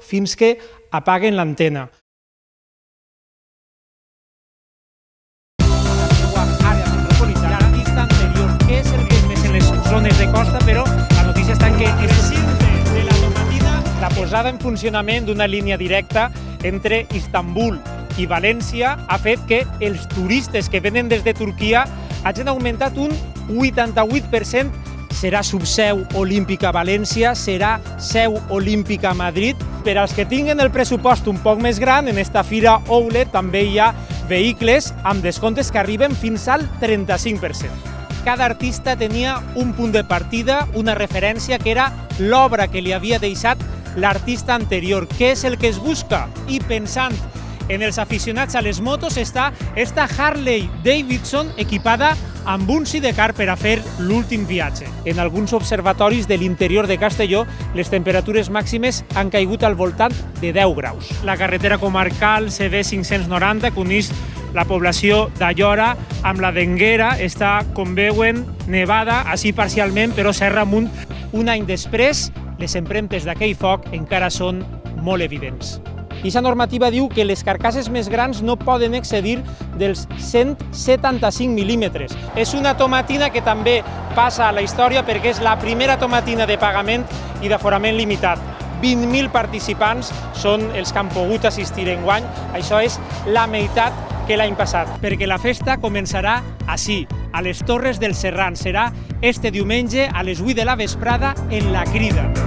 fins que apaguen l'antena. Àrea metropolitana, l'artista anterior, que és el que és més en les zones de costa, però la notícia està en que la posada en funcionament d'una línia directa entre Istanbul i València ha fet que els turistes que venen des de Turquia hagin augmentat un 88%. Serà subseu olímpica a València, serà seu olímpica a Madrid. Per als que tinguen el pressupost un poc més gran, en esta fira Outlet també hi ha vehicles amb descomptes que arriben fins al 35%. Cada artista tenia un punt de partida, una referència que era l'obra que li havia deixat l'artista anterior. Què és el que es busca? I pensant en els aficionats a les motos està esta Harley Davidson equipada amb un sidecar per a fer l'últim viatge. En alguns observatoris de l'interior de Castelló les temperatures màximes han caigut al voltant de 10 graus. La carretera comarcal CB 590 que uneix la població d'Aiora amb la d'Énguera està, com veuen, nevada, així parcialment, però serra amunt. Un any després, les empremtes d'aquell foc encara són molt evidents. Aquesta normativa diu que les carcasses més grans no poden excedir dels 175 mil·límetres. És una tomatina que també passa a la història perquè és la primera tomatina de pagament i d'aforament limitat. 20.000 participants són els que han pogut assistir enguany. Això és la meitat que l'any passat, perquè la festa començarà així, a les Torres del Serrant. Serà este diumenge a les 8 de la vesprada en la Crida.